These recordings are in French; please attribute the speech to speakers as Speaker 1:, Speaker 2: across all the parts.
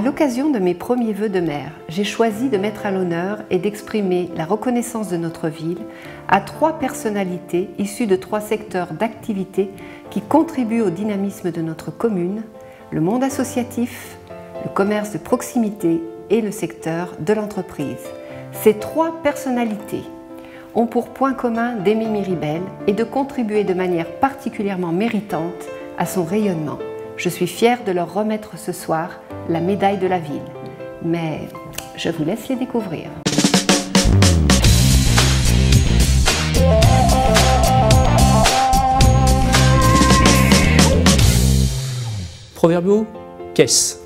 Speaker 1: l'occasion de mes premiers vœux de maire, j'ai choisi de mettre à l'honneur et d'exprimer la reconnaissance de notre ville à 3 personnalités issues de 3 secteurs d'activité qui contribuent au dynamisme de notre commune, le monde associatif, le commerce de proximité et le secteur de l'entreprise. Ces 3 personnalités ont pour point commun d'aimer Miribel et de contribuer de manière particulièrement méritante à son rayonnement. Je suis fière de leur remettre ce soir la médaille de la ville. Mais je vous laisse les découvrir.
Speaker 2: Proverbio, qu'est-ce?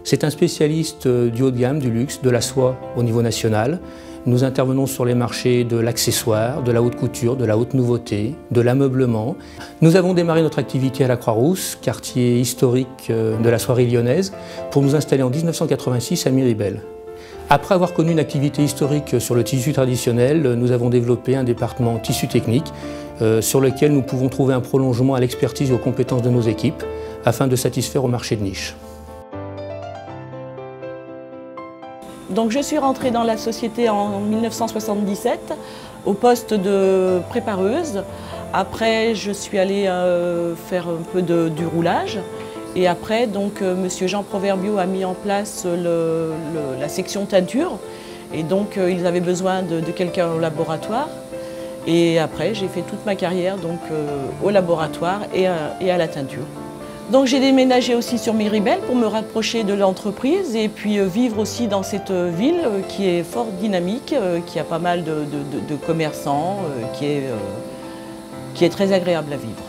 Speaker 2: C'est un spécialiste du haut de gamme, du luxe, de la soie au niveau national. Nous intervenons sur les marchés de l'accessoire, de la haute couture, de la haute nouveauté, de l'ameublement. Nous avons démarré notre activité à la Croix-Rousse, quartier historique de la soierie lyonnaise, pour nous installer en 1986 à Miribel. Après avoir connu une activité historique sur le tissu traditionnel, nous avons développé un département tissu technique sur lequel nous pouvons trouver un prolongement à l'expertise et aux compétences de nos équipes afin de satisfaire au marché de niche.
Speaker 3: Donc je suis rentrée dans la société en 1977 au poste de prépareuse. Après je suis allée faire un peu du roulage. Et après donc monsieur Jean Proverbio a mis en place la section teinture. Et donc ils avaient besoin de quelqu'un au laboratoire. Et après j'ai fait toute ma carrière donc, au laboratoire et à la teinture. Donc j'ai déménagé aussi sur Miribel pour me rapprocher de l'entreprise et puis vivre aussi dans cette ville qui est fort dynamique, qui a pas mal de commerçants, qui est très agréable à vivre.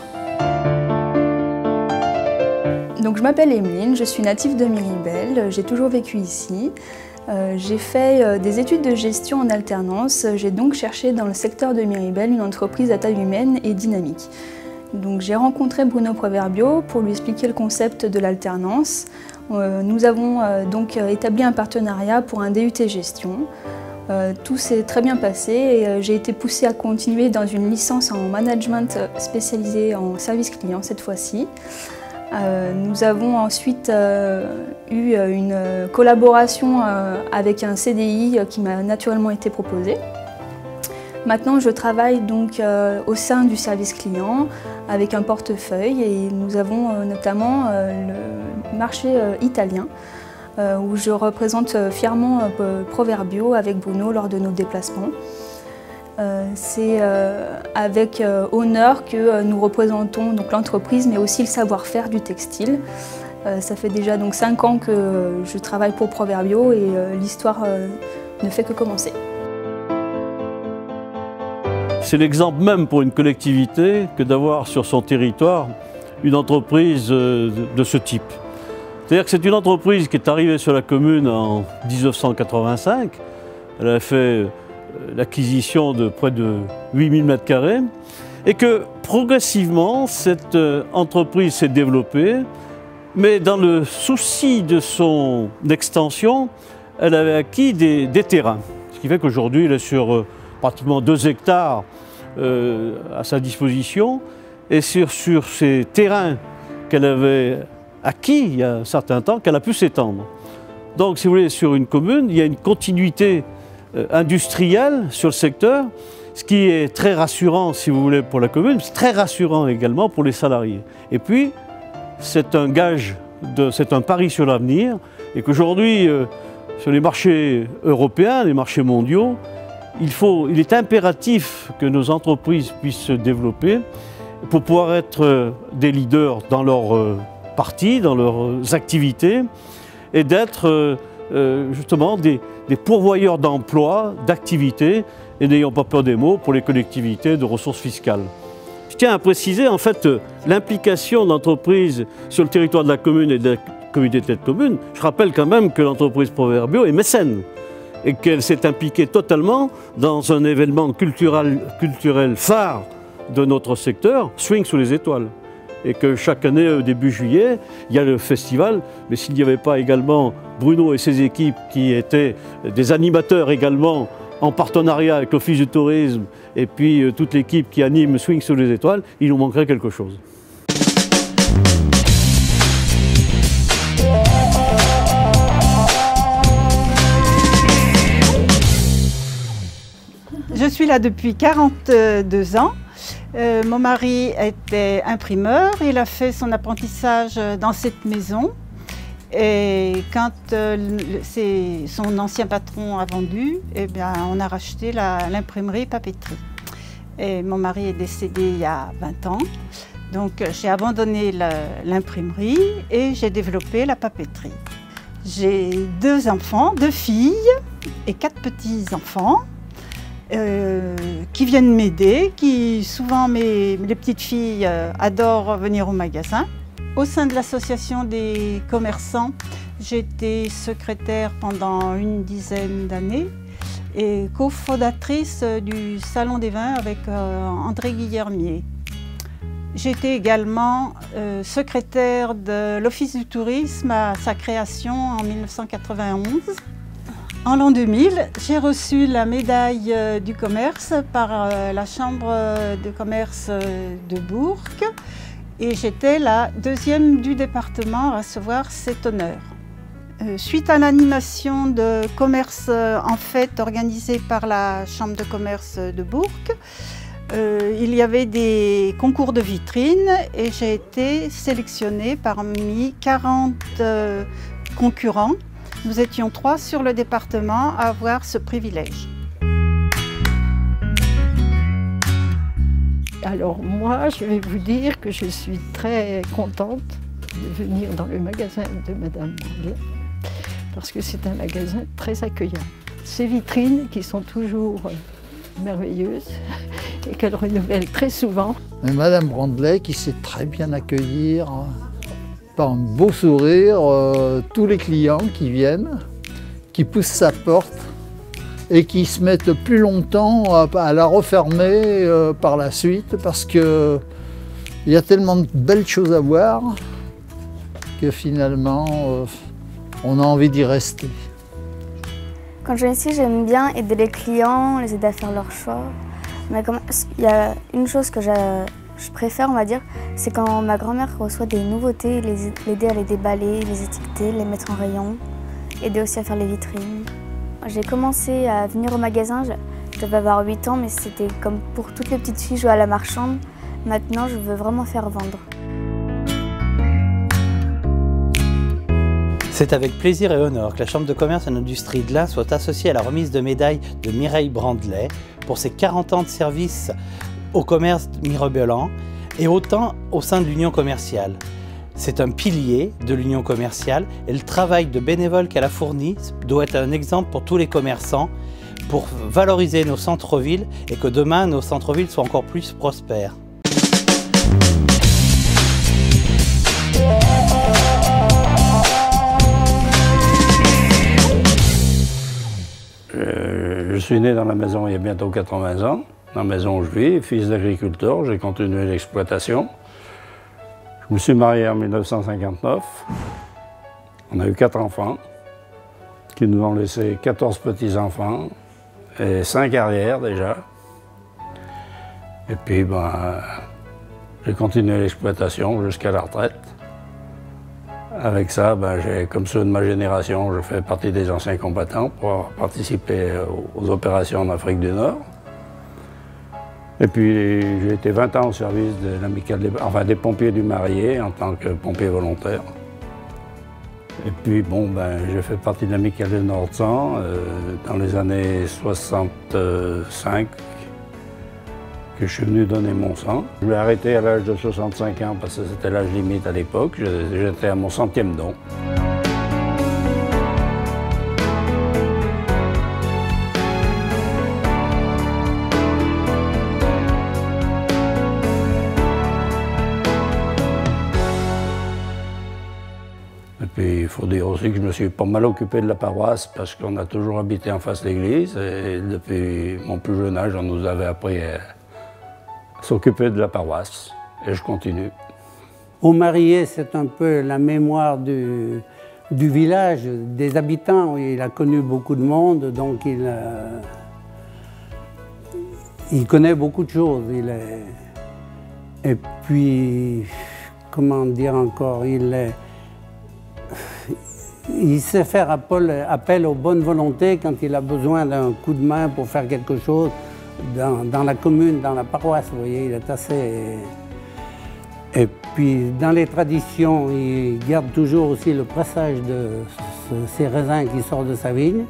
Speaker 4: Donc je m'appelle Emeline, je suis native de Miribel, j'ai toujours vécu ici. J'ai fait des études de gestion en alternance, j'ai donc cherché dans le secteur de Miribel une entreprise à taille humaine et dynamique. Donc j'ai rencontré Bruno Proverbio pour lui expliquer le concept de l'alternance. Nous avons donc établi un partenariat pour un DUT gestion. Tout s'est très bien passé et j'ai été poussée à continuer dans une licence en management spécialisée en service client cette fois-ci. Nous avons ensuite eu une collaboration avec un CDI qui m'a naturellement été proposé. Maintenant, je travaille donc au sein du service client avec un portefeuille et nous avons notamment le marché italien où je représente fièrement Proverbio avec Bruno lors de nos déplacements. C'est avec honneur que nous représentons l'entreprise mais aussi le savoir-faire du textile. Ça fait déjà donc 5 ans que je travaille pour Proverbio et l'histoire ne fait que commencer.
Speaker 5: C'est l'exemple même pour une collectivité que d'avoir sur son territoire une entreprise de ce type. C'est-à-dire que c'est une entreprise qui est arrivée sur la commune en 1985. Elle a fait l'acquisition de près de 8000 m² et que progressivement cette entreprise s'est développée, mais dans le souci de son extension, elle avait acquis des terrains. Ce qui fait qu'aujourd'hui elle est sur pratiquement 2 hectares à sa disposition et sur ces terrains qu'elle avait acquis il y a un certain temps, qu'elle a pu s'étendre. Donc si vous voulez, sur une commune, il y a une continuité industrielle sur le secteur, ce qui est très rassurant si vous voulez pour la commune, c'est très rassurant également pour les salariés. Et puis c'est un gage, c'est un pari sur l'avenir et qu'aujourd'hui sur les marchés européens, les marchés mondiaux, il est impératif que nos entreprises puissent se développer pour pouvoir être des leaders dans leur partie, dans leurs activités et d'être justement des pourvoyeurs d'emplois, d'activités et n'ayons pas peur des mots pour les collectivités de ressources fiscales. Je tiens à préciser en fait l'implication de l'entreprise sur le territoire de la commune et de la communauté de communes. Je rappelle quand même que l'entreprise Proverbio est mécène et qu'elle s'est impliquée totalement dans un événement culturel phare de notre secteur, Swing sous les étoiles. Et que chaque année, au début juillet, il y a le festival, mais s'il n'y avait pas également Bruno et ses équipes qui étaient des animateurs également en partenariat avec l'Office du tourisme et puis toute l'équipe qui anime Swing sous les étoiles, il nous manquerait quelque chose.
Speaker 6: Je suis là depuis 42 ans. Mon mari était imprimeur, il a fait son apprentissage dans cette maison. Et quand son ancien patron a vendu, eh bien, on a racheté l'imprimerie papeterie. Et mon mari est décédé il y a 20 ans. Donc j'ai abandonné l'imprimerie et j'ai développé la papeterie. J'ai 2 enfants, 2 filles et 4 petits-enfants qui viennent m'aider, souvent les petites filles adorent venir au magasin. Au sein de l'association des commerçants, j'ai été secrétaire pendant une dizaine d'années et cofondatrice du Salon des vins avec André Guillermier. J'ai été également secrétaire de l'Office du tourisme à sa création en 1991. En l'an 2000, j'ai reçu la médaille du commerce par la Chambre de commerce de Bourg et j'étais la 2e du département à recevoir cet honneur. Suite à l'animation de commerce en fête organisée par la Chambre de commerce de Bourg, il y avait des concours de vitrine et j'ai été sélectionnée parmi 40 concurrents. Nous étions 3 sur le département à avoir ce privilège.
Speaker 7: Alors moi, je vais vous dire que je suis très contente de venir dans le magasin de Madame Brandlet parce que c'est un magasin très accueillant. Ces vitrines qui sont toujours merveilleuses et qu'elle renouvelle très souvent.
Speaker 8: Et Madame Brandlet qui sait très bien accueillir par un beau sourire tous les clients qui viennent, qui poussent sa porte et qui se mettent plus longtemps à la refermer par la suite parce qu'il y a tellement de belles choses à voir que finalement on a envie d'y rester.
Speaker 9: Quand je viens ici, j'aime bien aider les clients, les aider à faire leur choix. Mais il y a une chose que je préfère, on va dire, c'est quand ma grand-mère reçoit des nouveautés, l'aider à les déballer, les étiqueter, les mettre en rayon, aider aussi à faire les vitrines. J'ai commencé à venir au magasin, je devais avoir 8 ans, mais c'était comme pour toutes les petites filles jouer à la marchande. Maintenant, je veux vraiment faire vendre.
Speaker 10: C'est avec plaisir et honneur que la Chambre de commerce et d'industrie de l'Ain soit associée à la remise de médaille de Mireille Brandlet pour ses 40 ans de service au commerce mirebelan et autant au sein de l'Union commerciale. C'est un pilier de l'Union commerciale et le travail de bénévole qu'elle a fourni doit être un exemple pour tous les commerçants pour valoriser nos centres-villes et que demain nos centres-villes soient encore plus prospères.
Speaker 5: Je suis né dans la maison il y a bientôt 80 ans, dans la maison où je vis, fils d'agriculteur, j'ai continué l'exploitation. Je me suis marié en 1959, on a eu 4 enfants, qui nous ont laissé 14 petits-enfants et 5 arrières déjà. Et puis j'ai continué l'exploitation jusqu'à la retraite. Avec ça, comme ceux de ma génération, je fais partie des anciens combattants pour participer aux opérations en Afrique du Nord. Et puis j'ai été 20 ans au service de l'amicale des pompiers du Marié en tant que pompier volontaire. Et puis j'ai fait partie de l'amicale du Nord-Sang dans les années 65 que je suis venu donner mon sang. Je l'ai arrêté à l'âge de 65 ans parce que c'était l'âge limite à l'époque. J'étais à mon 100e don. Et puis il faut dire aussi que je me suis pas mal occupé de la paroisse parce qu'on a toujours habité en face de l'église et depuis mon plus jeune âge, on nous avait appris à s'occuper de la paroisse, et je continue.
Speaker 11: Au Marié, c'est un peu la mémoire du village, des habitants. Il a connu beaucoup de monde, donc il connaît beaucoup de choses. Et puis, comment dire encore, il sait faire appel aux bonnes volontés quand il a besoin d'un coup de main pour faire quelque chose. dans la commune, dans la paroisse, vous voyez, il est assez... Et puis dans les traditions, il garde toujours aussi le pressage de ces raisins qui sortent de sa vigne.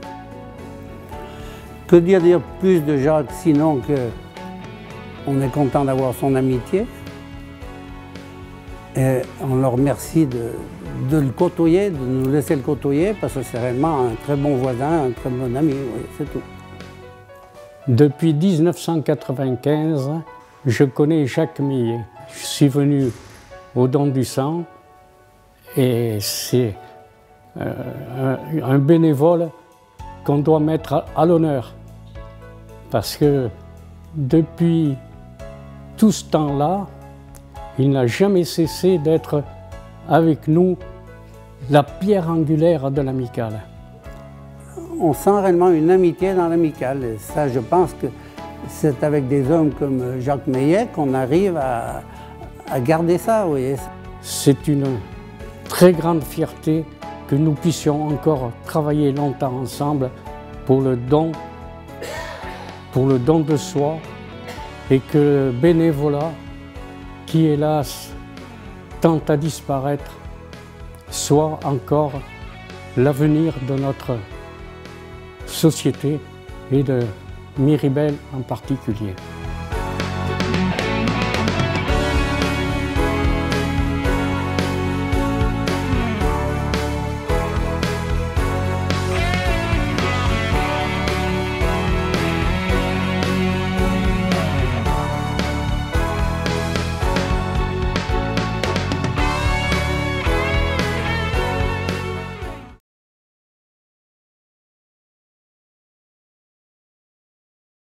Speaker 11: Que dire plus de Jacques, sinon qu'on est content d'avoir son amitié. Et on leur remercie de le côtoyer, de nous laisser le côtoyer, parce que c'est réellement un très bon voisin, un très bon ami, oui, c'est tout.
Speaker 12: Depuis 1995, je connais Jacques Millet. Je suis venu au don du sang et c'est un bénévole qu'on doit mettre à l'honneur. Parce que depuis tout ce temps-là, il n'a jamais cessé d'être avec nous la pierre angulaire de l'amicale.
Speaker 11: On sent réellement une amitié dans l'amicale. Et ça, je pense que c'est avec des hommes comme Jacques Millet qu'on arrive à garder ça, vous voyez.
Speaker 12: C'est une très grande fierté que nous puissions encore travailler longtemps ensemble pour le don de soi et que le bénévolat, qui hélas tend à disparaître, soit encore l'avenir de notre société et de Miribel en particulier.